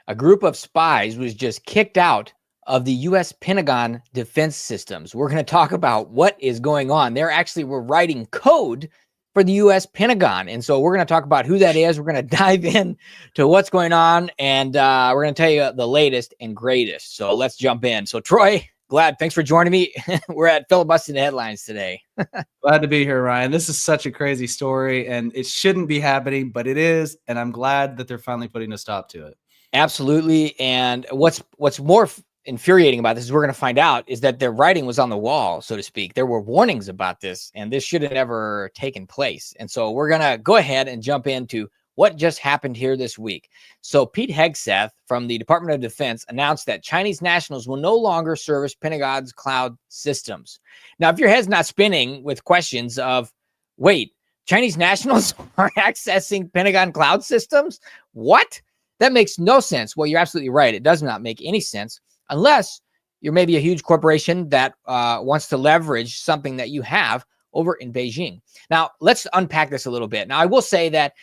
a group of spies was just kicked out of the U.S. Pentagon defense systems. We're going to talk about what is going on. They're actually were writing code for the U.S. Pentagon. And so we're going to talk about who that is. We're going to dive in to what's going on, and we're going to tell you the latest and greatest. So let's jump in. So Troy, glad, thanks for joining me. We're at Filibusted Headlines today. Glad to be here, Ryan. This is such a crazy story, and it shouldn't be happening, but it is, and I'm glad that they're finally putting a stop to it. Absolutely. And what's more infuriating about this is we're going to find out is that their writing was on the wall, so to speak. There were warnings about this, and this should have never taken place. And so we're going to go ahead and jump into what just happened here this week. So Pete Hegseth from the Department of Defense announced that Chinese nationals will no longer service Pentagon's cloud systems. Now, if your head's not spinning with questions of, wait, Chinese nationals are accessing Pentagon cloud systems? What? That makes no sense. Well, you're absolutely right. It does not make any sense unless you're maybe a huge corporation that wants to leverage something that you have over in Beijing. Now, let's unpack this a little bit. Now, I will say that,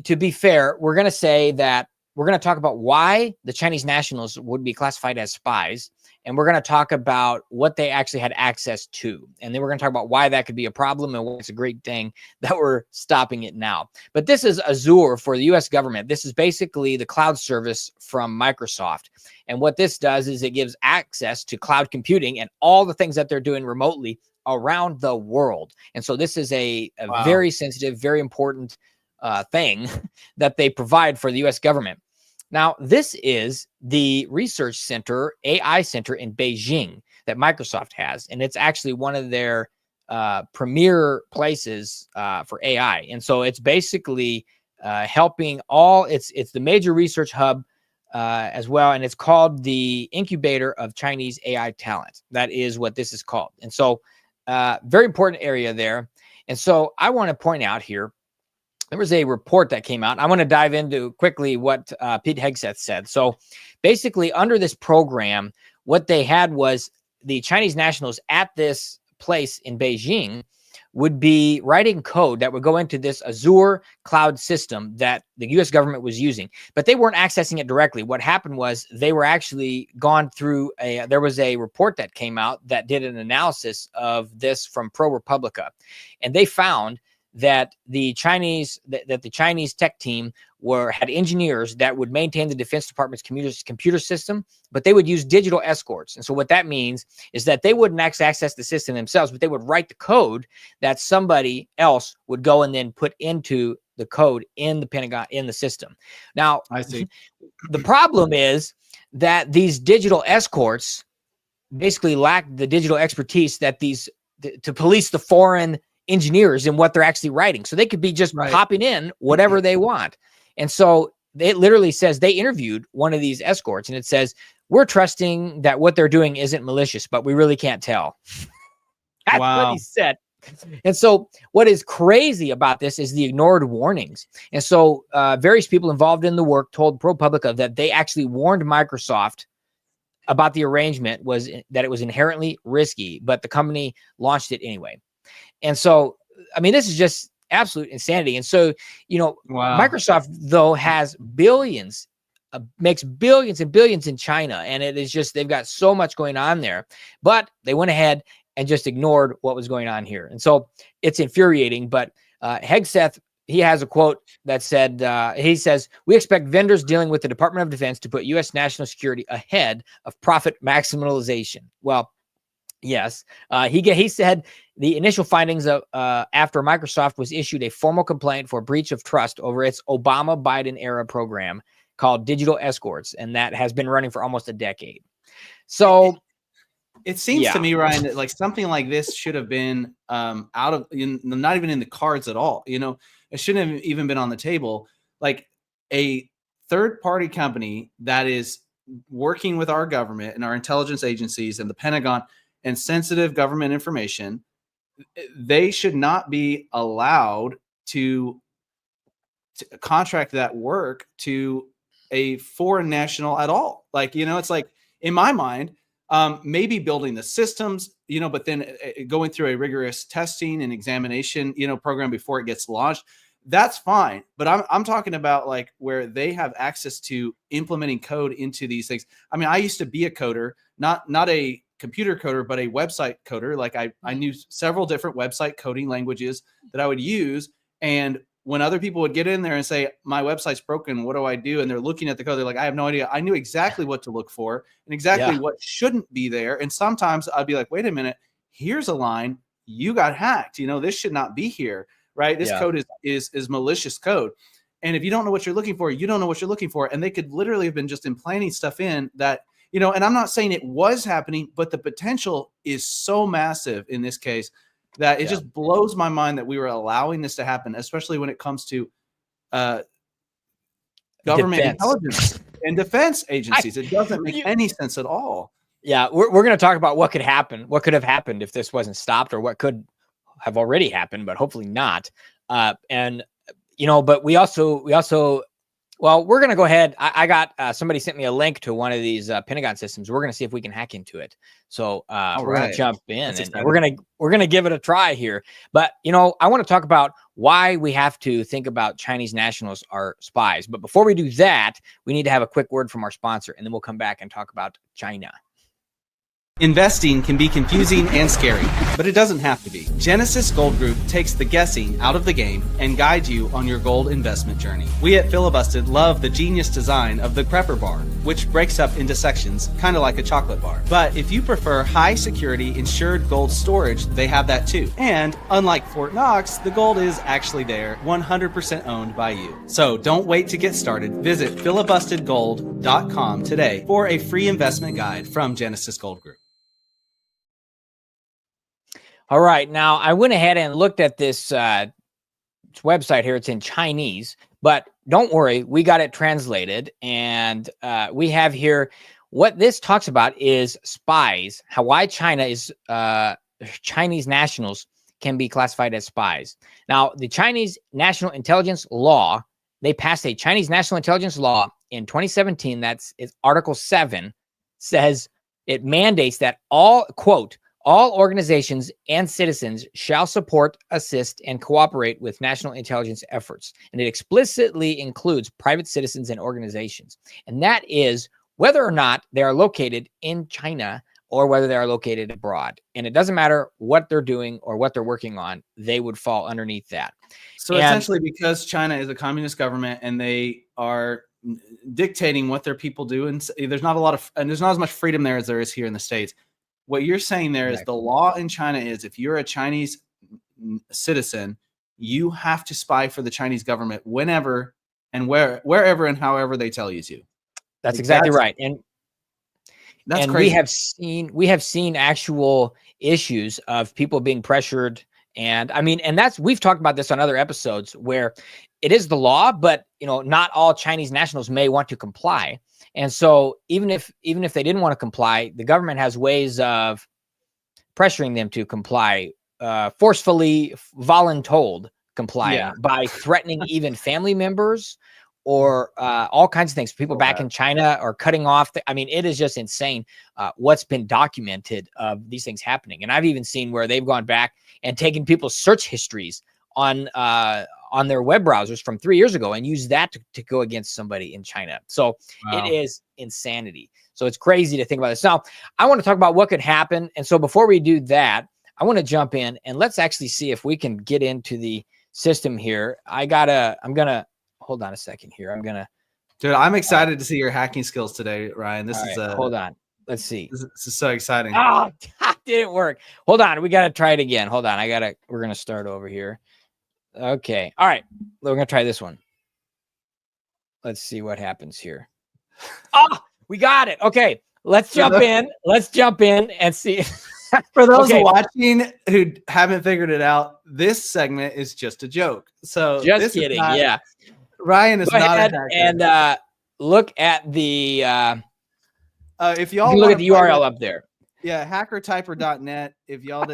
to be fair, we're going to say that we're going to talk about why the Chinese nationals would be classified as spies, and we're going to talk about what they actually had access to. And then we're going to talk about why that could be a problem and why it's a great thing that we're stopping it now. But this is Azure for the U.S. government. This is basically the cloud service from Microsoft. And what this does is it gives access to cloud computing and all the things that they're doing remotely around the world. And so this is a Wow. very sensitive, very important thing that they provide for the U.S. government. Now, this is the research center, AI center in Beijing that Microsoft has, and it's actually one of their premier places for AI. And so it's basically helping all. It's the major research hub as well, and it's called the Incubator of Chinese AI Talent. That is what this is called. And so, very important area there. And so, I want to point out here, there was a report that came out. I want to dive into quickly what Pete Hegseth said. So basically, under this program, what they had was the Chinese nationals at this place in Beijing would be writing code that would go into this Azure cloud system that the U.S. government was using, but they weren't accessing it directly. What happened was they were actually gone through there was a report that came out that did an analysis of this from ProPublica, and they found that the Chinese tech team had engineers that would maintain the Defense Department's computer system, but they would use digital escorts. And so what that means is that they wouldn't access the system themselves, but they would write the code that somebody else would go and then put into the code in the Pentagon, in the system. Now, I see. The problem is that these digital escorts basically lack the digital expertise that to police the foreign engineers and what they're actually writing. So they could be just popping in whatever they want. And so it literally says they interviewed one of these escorts, and it says, we're trusting that what they're doing isn't malicious, but we really can't tell. That's what he said. And so what is crazy about this is the ignored warnings. And so various people involved in the work told ProPublica that they actually warned Microsoft about the arrangement, was that it was inherently risky, but the company launched it anyway. And so, I mean, this is just absolute insanity. And so, Microsoft, though, has billions, makes billions and billions in China. And it is just, they've got so much going on there. But they went ahead and just ignored what was going on here. And so it's infuriating. But Hegseth, he has a quote that said, he says, we expect vendors dealing with the Department of Defense to put U.S. national security ahead of profit maximization. Well, yes, he said the initial findings of after Microsoft was issued a formal complaint for breach of trust over its Obama-Biden era program called Digital Escorts, and that has been running for almost a decade. So it seems to me, Ryan, that like something like this should have been out of, not even in the cards at all. It shouldn't have even been on the table. Like a third-party company that is working with our government and our intelligence agencies and the Pentagon and sensitive government information, they should not be allowed to contract that work to a foreign national at all. Like, it's like, in my mind, maybe building the systems, but then going through a rigorous testing and examination, program before it gets launched. that's fine. But I'm talking about like where they have access to implementing code into these things. I mean, I used to be a coder, not a computer coder, but a website coder. Like I knew several different website coding languages that I would use. And when other people would get in there and say, my website's broken, what do I do? And they're looking at the code. They're like, I have no idea. I knew exactly what to look for and exactly what shouldn't be there. And sometimes I'd be like, wait a minute, here's a line. You got hacked. You know, this should not be here, right? This code is malicious code. And if you don't know what you're looking for, you don't know what you're looking for. And they could literally have been just implanting stuff in that, you know, and I'm not saying it was happening, but the potential is so massive in this case that it just blows my mind that we were allowing this to happen, especially when it comes to government intelligence and defense agencies. It doesn't make any sense at all. Yeah, we're going to talk about what could happen, what could have happened if this wasn't stopped, or what could have already happened, but hopefully not. And, you know, but we also, well, we're going to go ahead. I got somebody sent me a link to one of these Pentagon systems. We're going to see if we can hack into it. So we're going to jump in and we're going to give it a try here. But, you know, I want to talk about why we have to think about Chinese nationals are spies. But before we do that, we need to have a quick word from our sponsor, and then we'll come back and talk about China. Investing can be confusing and scary, but it doesn't have to be. Genesis Gold Group takes the guessing out of the game and guides you on your gold investment journey. We at Filibusted love the genius design of the Prepper Bar, which breaks up into sections, kind of like a chocolate bar. But if you prefer high security insured gold storage, they have that too. And unlike Fort Knox, the gold is actually there, 100% owned by you. So don't wait to get started. Visit filibustedgold.com today for a free investment guide from Genesis Gold Group. All right. Now, I went ahead and looked at this website here. It's in Chinese, but don't worry. We got it translated. And we have here what this talks about is spies, why China is Chinese nationals can be classified as spies. Now, the Chinese National Intelligence Law, they passed a Chinese National Intelligence Law in 2017. That's Article 7, says it mandates that all, quote, all organizations and citizens shall support, assist, and cooperate with national intelligence efforts. And it explicitly includes private citizens and organizations. And that is whether or not they are located in China or whether they are located abroad. And it doesn't matter what they're doing or what they're working on, they would fall underneath that. So essentially, because China is a communist government and they are dictating what their people do, and there's not as much freedom there as there is here in the States. What you're saying there is the law in China is if you're a Chinese citizen, you have to spy for the Chinese government whenever and wherever and however they tell you to. That's exactly right. And that's crazy. we have seen actual issues of people being pressured. And I mean, and we've talked about this on other episodes where it is the law, but you know, not all Chinese nationals may want to comply. And so even if they didn't want to comply, the government has ways of pressuring them to comply, forcefully voluntold comply by threatening even family members or all kinds of things. People back in China are cutting off. I mean, it is just insane what's been documented of these things happening. And I've even seen where they've gone back and taken people's search histories on their web browsers from 3 years ago and use that to go against somebody in China. So it is insanity. So it's crazy to think about this. Now, I want to talk about what could happen. And so before we do that, I want to jump in and let's actually see if we can get into the system here. I'm going to hold on a second here. Dude, I'm excited to see your hacking skills today, Ryan. This is hold on. Let's see. This is so exciting. Oh, that didn't work. Hold on. We got to try it again. Hold on. We're going to start over here. Okay. All right. We're going to try this one. Let's see what happens here. Oh, we got it. Okay. Let's jump in. Let's jump in and see. For those watching who haven't figured it out, this segment is just a joke. So just kidding. Ryan is not a hacker. And look at the if y'all look at the URL up there. Yeah, hackertyper.net. If y'all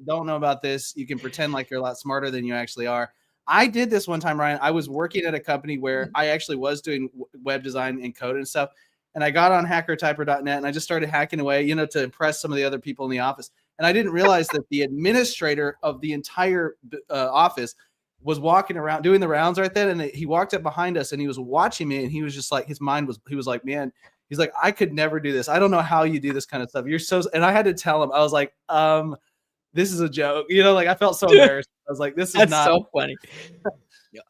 don't know about this, you can pretend like you're a lot smarter than you actually are. I did this one time, Ryan. I was working at a company where I actually was doing web design and code and stuff. And I got on hackertyper.net and I just started hacking away, to impress some of the other people in the office. And I didn't realize that the administrator of the entire office was walking around doing the rounds right then, and he walked up behind us and he was watching me, and he was just like, he was like, man, he's like, I could never do this. I don't know how you do this kind of stuff. You're so, and I had to tell him, I was like, this is a joke, like I felt so embarrassed. I was like, this is not so funny.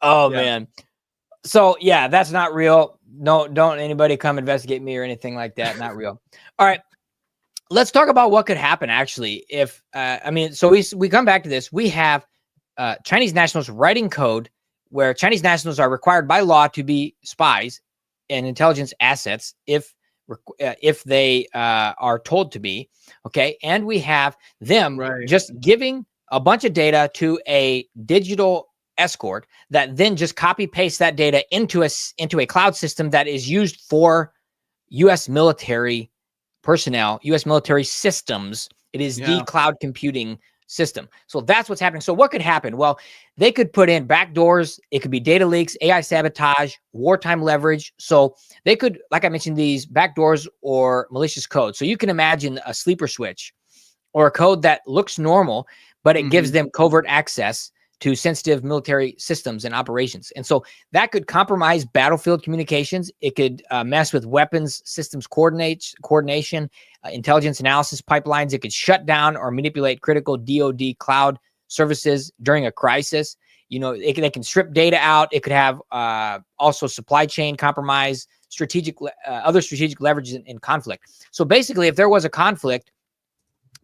Oh man. So yeah, that's not real. No, don't anybody come investigate me or anything like that. Not real. All right. Let's talk about what could happen actually. If, so we come back to this. We have Chinese nationals writing code where Chinese nationals are required by law to be spies and intelligence assets if they are told to be. Okay. And we have them just giving a bunch of data to a digital escort that then just copy paste that data into a cloud system that is used for U.S. military personnel, U.S. military systems. It is the cloud computing system. So that's what's happening. So what could happen? Well, they could put in backdoors. It could be data leaks, AI sabotage, wartime leverage. So they could, like I mentioned, these backdoors or malicious code. So you can imagine a sleeper switch or a code that looks normal, but it gives them covert access to sensitive military systems and operations. And so that could compromise battlefield communications. It could mess with weapons systems coordination, intelligence analysis pipelines. It could shut down or manipulate critical DoD cloud services during a crisis. They can strip data out. It could have also supply chain compromise, other strategic leverages in conflict. So basically, if there was a conflict,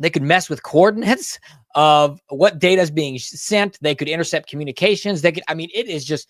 they could mess with coordinates of what data is being sent. They could intercept communications. It is just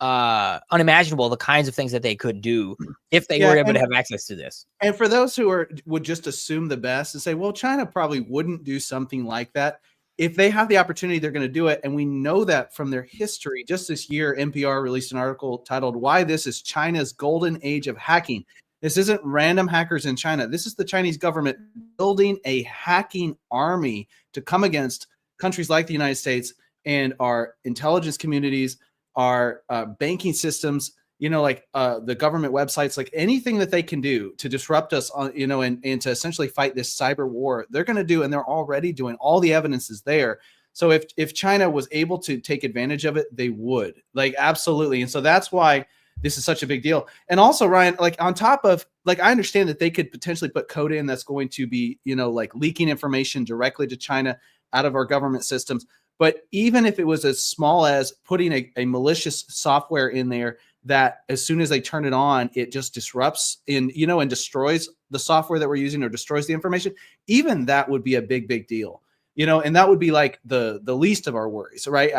unimaginable the kinds of things that they could do if they were able to have access to this. And for those who would just assume the best and say, well, China probably wouldn't do something like that. If they have the opportunity, they're going to do it. And we know that from their history. Just this year, NPR released an article titled, "Why This is China's Golden Age of Hacking." This isn't random hackers in China. This is the Chinese government building a hacking army to come against countries like the United States and our intelligence communities, our banking systems, the government websites, like anything that they can do to disrupt us on, and to essentially fight this cyber war, they're going to do, and they're already doing. All the evidence is there. So if China was able to take advantage of it, they would, absolutely. And so that's why this is such a big deal. And also, Ryan, on top of, I understand that they could potentially put code in that's going to be, leaking information directly to China out of our government systems. But even if it was as small as putting a malicious software in there that as soon as they turn it on, it just disrupts and destroys the software that we're using or destroys the information, even that would be a big, big deal, and that would be the least of our worries, right?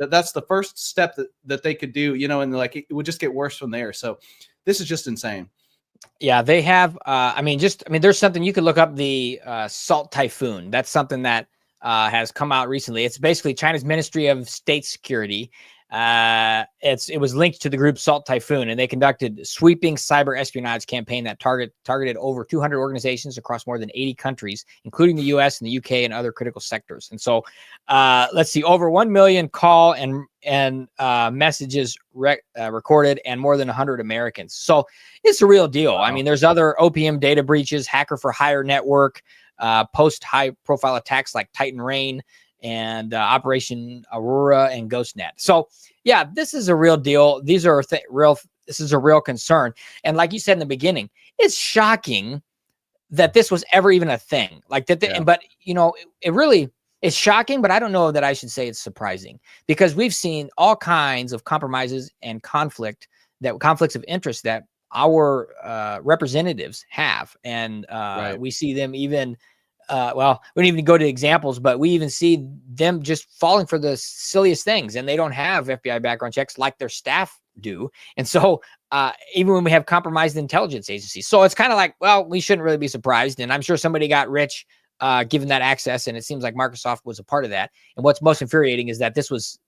That's the first step that they could do, and it would just get worse from there. So this is just insane. Yeah, they have, there's something you could look up, the Salt Typhoon. That's something that has come out recently. It's basically China's Ministry of State Security. It was linked to the group Salt Typhoon, and they conducted sweeping cyber espionage campaign that targeted over 200 organizations across more than 80 countries, including the US and the UK and other critical sectors. And so, let's see, over 1 million call and messages recorded, and more than 100 Americans. So it's a real deal. Wow. There's other OPM data breaches, hacker for hire network, post high profile attacks like Titan Rain and Operation Aurora and GhostNet. So yeah, this is a real deal. These are this is a real concern. And like you said in the beginning, it's shocking that this was ever even a thing like that. But it really is shocking, but I don't know that I should say it's surprising, because we've seen all kinds of compromises and conflicts of interest that our representatives have. And we see them even, we don't even go to examples, but we even see them just falling for the silliest things, and they don't have FBI background checks like their staff do. And so even when we have compromised intelligence agencies, so it's kind of like, well, we shouldn't really be surprised. And I'm sure somebody got rich given that access, and it seems like Microsoft was a part of that. And what's most infuriating is that this was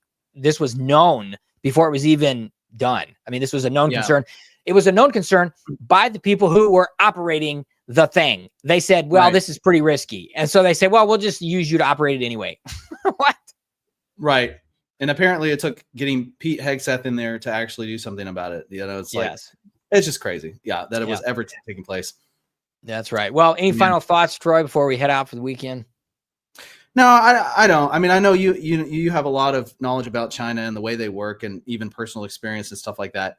known before it was even done. This was a known concern. It was a known concern by the people who were operating the thing. They said, well, this is pretty risky. And so they said, well, we'll just use you to operate it anyway. What? Right. And apparently it took getting Pete Hegseth in there to actually do something about it. It's it's just crazy. Yeah. That it was ever taking place. That's right. Well, any final thoughts, Troy, before we head out for the weekend? No, I don't. I mean, I know you have a lot of knowledge about China and the way they work, and even personal experience and stuff like that.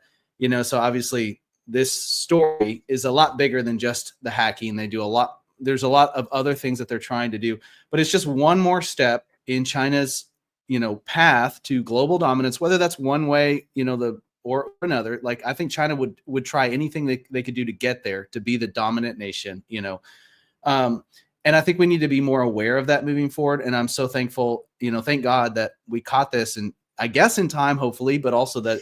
So obviously this story is a lot bigger than just the hacking. They do a lot. There's a lot of other things that they're trying to do, but it's just one more step in China's path to global dominance. Whether that's one way, or another. Like, I think China would try anything they could do to get there, to be the dominant nation. And I think we need to be more aware of that moving forward. And I'm so thankful, thank God that we caught this, and I guess in time, hopefully, but also that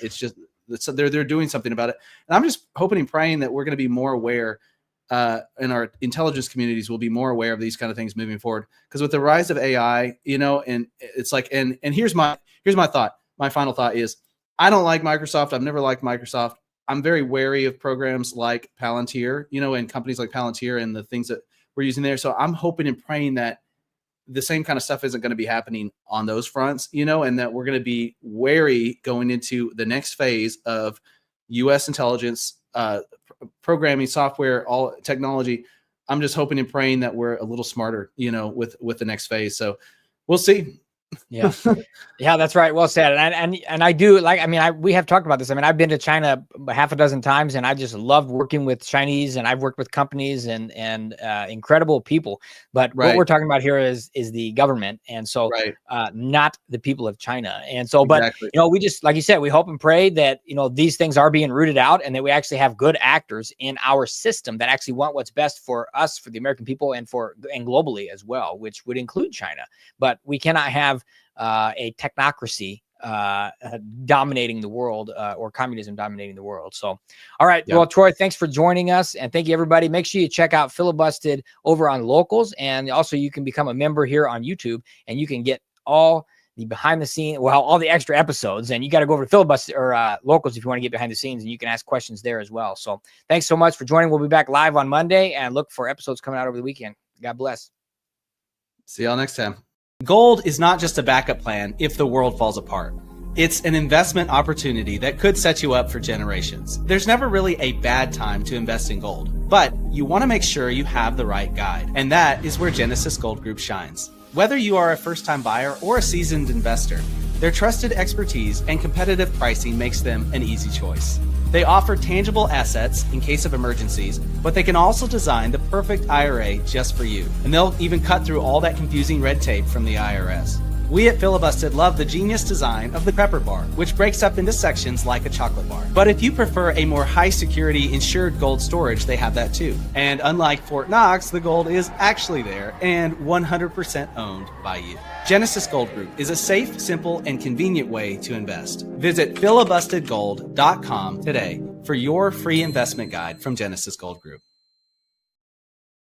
they're doing something about it. And I'm just hoping and praying that we're going to be more aware, and our intelligence communities will be more aware of these kind of things moving forward. Because with the rise of AI, and it's like, and here's my thought. My final thought is, I don't like Microsoft. I've never liked Microsoft. I'm very wary of programs like Palantir, and companies like Palantir and the things that we're using there. So I'm hoping and praying that the same kind of stuff isn't going to be happening on those fronts, and that we're going to be wary going into the next phase of U.S. intelligence, programming, software, all technology. I'm just hoping and praying that we're a little smarter, with the next phase. So we'll see. Yeah. Yeah, that's right. Well said. And I do we have talked about this. I mean, I've been to China half a dozen times, and I just loved working with Chinese, and I've worked with companies and incredible people. But what we're talking about here is the government. And so, not the people of China. And so, exactly. But, we just, like you said, we hope and pray that, these things are being rooted out, and that we actually have good actors in our system that actually want what's best for us, for the American people, and globally as well, which would include China. But we cannot have a technocracy dominating the world, or communism dominating the world. So, all right. Yeah. Well, Troy, thanks for joining us, and thank you, everybody. Make sure you check out Filibusted over on Locals, and also you can become a member here on YouTube, and you can get all the behind the scenes, all the extra episodes. And you got to go over to Filibusted or Locals if you want to get behind the scenes, and you can ask questions there as well. So, thanks so much for joining. We'll be back live on Monday, and look for episodes coming out over the weekend. God bless. See y'all next time. Gold is not just a backup plan if the world falls apart. It's an investment opportunity that could set you up for generations. There's never really a bad time to invest in gold, but you want to make sure you have the right guide. And that is where Genesis Gold Group shines. Whether you are a first-time buyer or a seasoned investor, their trusted expertise and competitive pricing makes them an easy choice. They offer tangible assets in case of emergencies, but they can also design the perfect IRA just for you. And they'll even cut through all that confusing red tape from the IRS. We at Filibusted love the genius design of the Prepper Bar, which breaks up into sections like a chocolate bar. But if you prefer a more high-security insured gold storage, they have that too. And unlike Fort Knox, the gold is actually there and 100% owned by you. Genesis Gold Group is a safe, simple, and convenient way to invest. Visit filibustedgold.com today for your free investment guide from Genesis Gold Group.